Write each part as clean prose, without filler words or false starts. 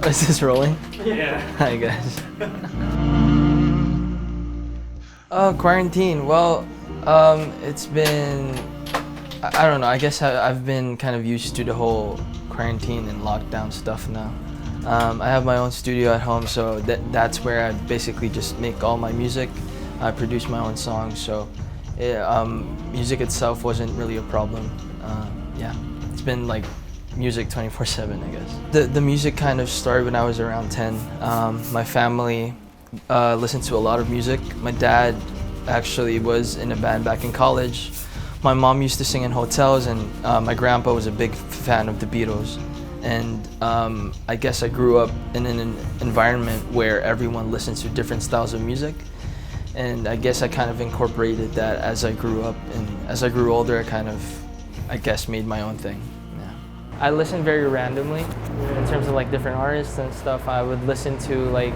Is this rolling? Yeah. Hi guys. Quarantine. Well, it's been, I don't know, I guess I've been kind of used to the whole quarantine and lockdown stuff now. I have my own studio at home, so that's where I basically just make all my music. I produce my own songs, so music itself wasn't really a problem. Yeah, it's been like music 24/7, I guess. The music kind of started when I was around 10. My family listened to a lot of music. My dad actually was in a band back in college. My mom used to sing in hotels, and my grandpa was a big fan of the Beatles. And I guess I grew up in an environment where everyone listens to different styles of music. And I guess I kind of incorporated that as I grew up, and as I grew older, I kind of, I guess, made my own thing. I listen very randomly in terms of like different artists and stuff. I would listen to like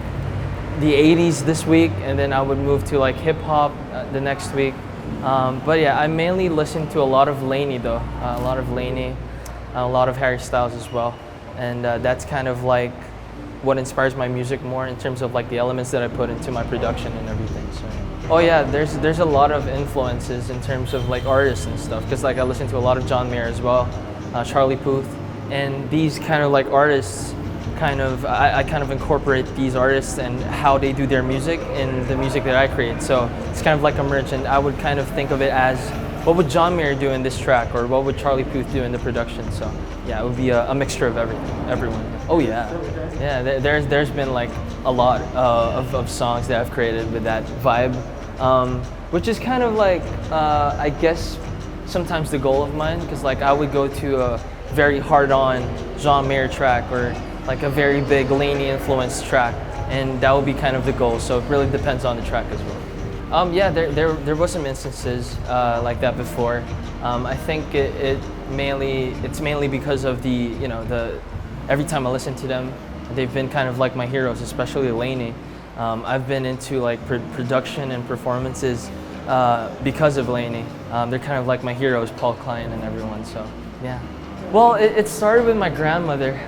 the 80s this week, and then I would move to like hip hop the next week. But yeah, I mainly listen to a lot of Lainey though, a lot of Lainey, a lot of Harry Styles as well. And that's kind of like what inspires my music more in terms of like the elements that I put into my production and everything. So, oh yeah, there's a lot of influences in terms of like artists and stuff, because like I listen to a lot of John Mayer as well. Charlie Puth, and these kind of like artists, I kind of incorporate these artists and how they do their music in the music that I create. So it's kind of like a merge, and I would kind of think of it as, what would John Mayer do in this track, or what would Charlie Puth do in the production? So yeah, it would be a mixture of everyone. Oh yeah, there's been like a lot of songs that I've created with that vibe, which is kind of like, I guess, sometimes the goal of mine, because like I would go to a very hard-on John Mayer track or like a very big Lainey influenced track, and that would be kind of the goal. So it really depends on the track as well. Yeah, there was some instances like that before. I think it's mainly because of every time I listen to them, they've been kind of like my heroes, especially Lainey. I've been into like production and performances because of Lainey. They're kind of like my heroes, Paul Klein and everyone, so yeah. Well, it started with my grandmother.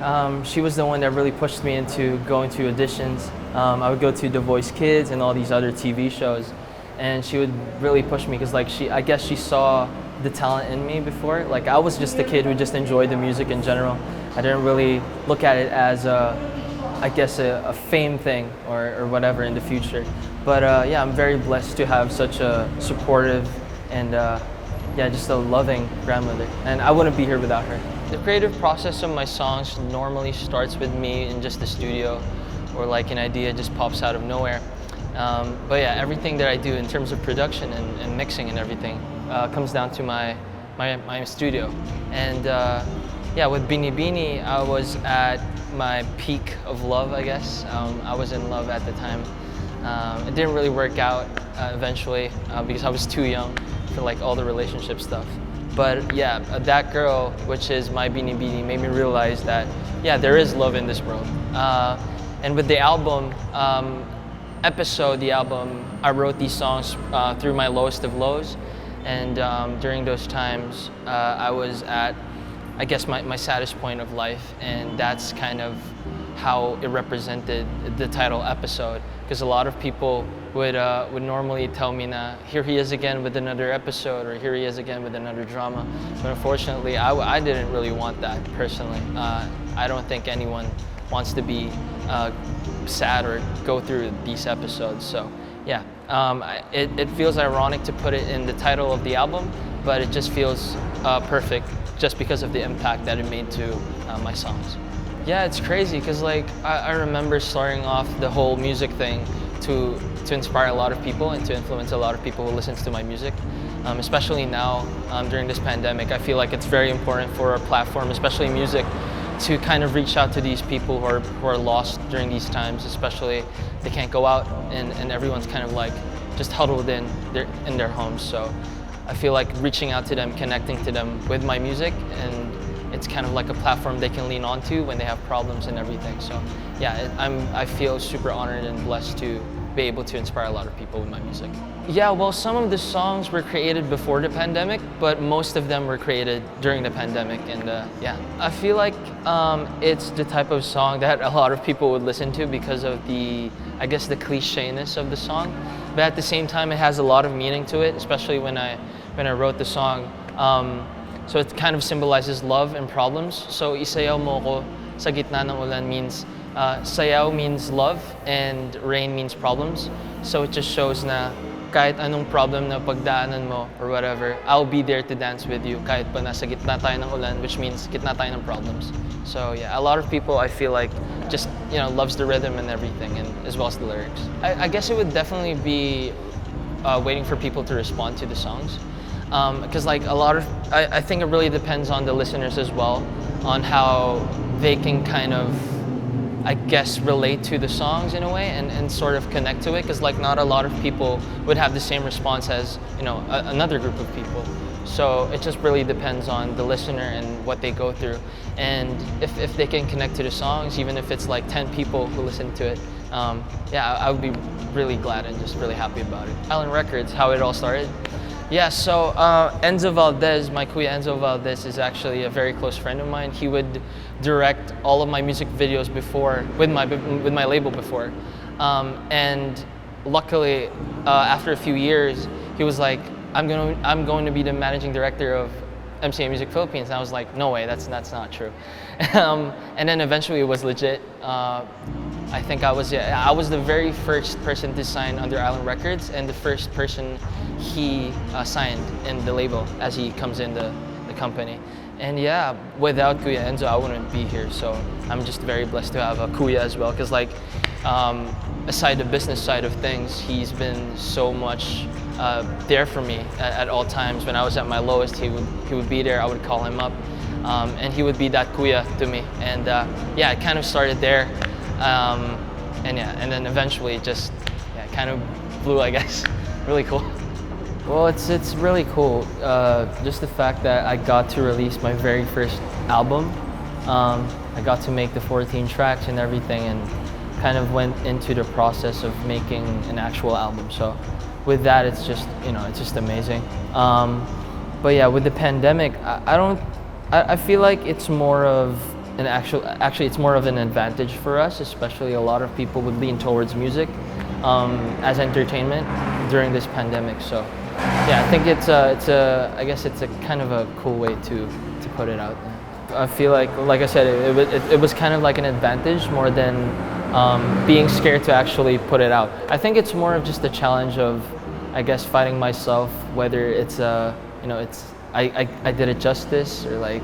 She was the one that really pushed me into going to auditions. I would go to The Voice Kids and all these other TV shows, and she would really push me because like I guess she saw the talent in me before. Like I was just a kid who just enjoyed the music in general. I didn't really look at it as I guess a fame thing or whatever in the future. But yeah, I'm very blessed to have such a supportive and yeah, just a loving grandmother, and I wouldn't be here without her. The creative process of my songs normally starts with me in just the studio, or like an idea just pops out of nowhere. But yeah, everything that I do in terms of production and mixing and everything comes down to my studio. And yeah, with Beanie Beanie, I was at my peak of love, I guess. I was in love at the time. It didn't really work out eventually because I was too young for like all the relationship stuff. But yeah, that girl, which is my Beanie Beanie, made me realize that yeah, there is love in this world. And with the album, the album, I wrote these songs through my lowest of lows. And during those times, I was at, I guess, my saddest point of life, and that's kind of how it represented the title Episode, because a lot of people would normally tell me, nah, here he is again with another episode, or here he is again with another drama. But unfortunately, I didn't really want that personally. I don't think anyone wants to be sad or go through these episodes. So yeah, it feels ironic to put it in the title of the album, but it just feels perfect just because of the impact that it made to my songs. Yeah, it's crazy because like I remember starting off the whole music thing to inspire a lot of people and to influence a lot of people who listens to my music. Especially now during this pandemic, I feel like it's very important for our platform, especially music, to kind of reach out to these people who are lost during these times. Especially they can't go out, and everyone's kind of like just huddled in their homes. So I feel like reaching out to them, connecting to them with my music, and it's kind of like a platform they can lean onto when they have problems and everything. So yeah, I feel super honored and blessed to be able to inspire a lot of people with my music. Yeah, well, some of the songs were created before the pandemic, but most of them were created during the pandemic, and yeah. I feel like it's the type of song that a lot of people would listen to because of the, I guess, the cliche-ness of the song, but at the same time it has a lot of meaning to it, especially when I wrote the song. So it kind of symbolizes love and problems. So isayaw mo ko sa gitna ng ulan means sayaw means love and rain means problems. So it just shows na kahit anong problem na pagdaanan mo or whatever, I'll be there to dance with you kahit pa nasa gitna tayo ng ulan, which means gitna tayo ng problems. So yeah, a lot of people I feel like just, you know, loves the rhythm and everything, and as well as the lyrics. I guess it would definitely be waiting for people to respond to the songs. Because like a lot of, I think it really depends on the listeners as well, on how they can kind of, I guess, relate to the songs in a way and sort of connect to it. Because like not a lot of people would have the same response as, you know, another group of people. So it just really depends on the listener and what they go through. And if they can connect to the songs, even if it's like 10 people who listen to it, yeah, I would be really glad and just really happy about it. Island Records, how it all started. Yeah, so Enzo Valdez, my kuya Enzo Valdez is actually a very close friend of mine. He would direct all of my music videos before, with my label before. And luckily, after a few years, he was like, I'm going to be the managing director of MCA Music Philippines. And I was like, no way, that's not true. And then eventually it was legit. I think I was the very first person to sign under Island Records, and the first person he signed in the label as he comes in the company. And yeah, without Kuya Enzo, I wouldn't be here. So I'm just very blessed to have a Kuya as well, because like aside the business side of things, he's been so much there for me at all times. When I was at my lowest, he would be there. I would call him up, and he would be that Kuya to me. And yeah, it kind of started there. And yeah, and then eventually it just kind of blew, I guess. Really cool. Well, it's really cool. Just the fact that I got to release my very first album. I got to make the 14 tracks and everything, and kind of went into the process of making an actual album. So with that, it's just, you know, it's just amazing. But yeah, with the pandemic, I feel like it's more of actually it's more of an advantage for us, especially a lot of people would lean towards music as entertainment during this pandemic. So yeah, I think I guess it's a kind of a cool way to put it out there. I feel like I said, it was kind of like an advantage more than being scared to actually put it out. I think it's more of just a challenge of, I guess, fighting myself, whether it's you know, it's I did it justice, or like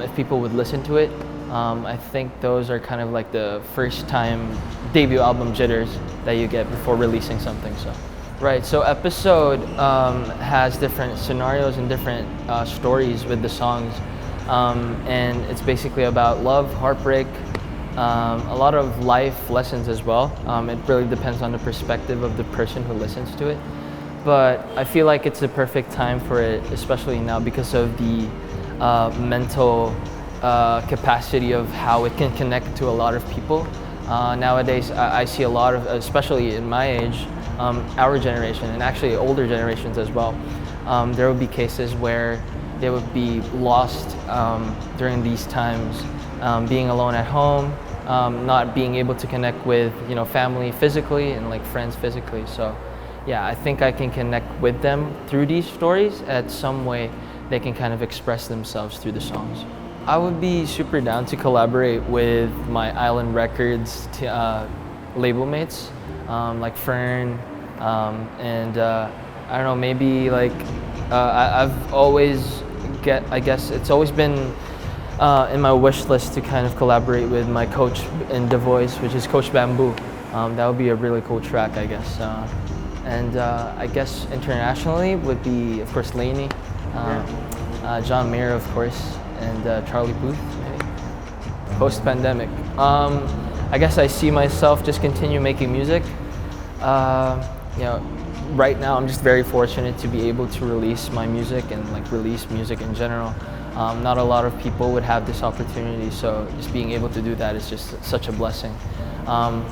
if people would listen to it. I think those are kind of like the first time debut album jitters that you get before releasing something. So, right. So episode has different scenarios and different stories with the songs, and it's basically about love, heartbreak, a lot of life lessons as well. It really depends on the perspective of the person who listens to it. But I feel like it's a perfect time for it, especially now because of the mental capacity of how it can connect to a lot of people. Nowadays, I see a lot of, especially in my age, our generation, and actually older generations as well, there will be cases where they would be lost during these times, being alone at home, not being able to connect with, you know, family physically and like friends physically. So yeah, I think I can connect with them through these stories. At some way they can kind of express themselves through the songs. I would be super down to collaborate with my Island Records label mates, like Fern, and I don't know, maybe like I've always I guess it's always been in my wish list to kind of collaborate with my coach in The Voice, which is Coach Bamboo. That would be a really cool track, I guess. And I guess internationally would be, of course, Lainey, John Mayer, of course, and Charlie Booth, maybe. PostPandemic. I guess I see myself just continue making music. You know, right now I'm just very fortunate to be able to release my music and like release music in general. Not a lot of people would have this opportunity, so just being able to do that is just such a blessing.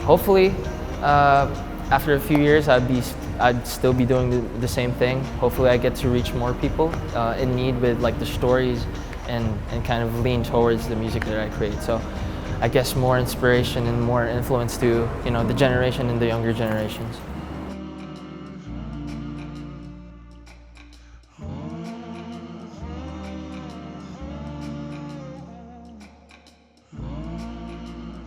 Hopefully, after a few years, I'd still be doing the same thing. Hopefully, I get to reach more people in need with like the stories, and kind of lean towards the music that I create. So, I guess more inspiration and more influence to the generation and the younger generations.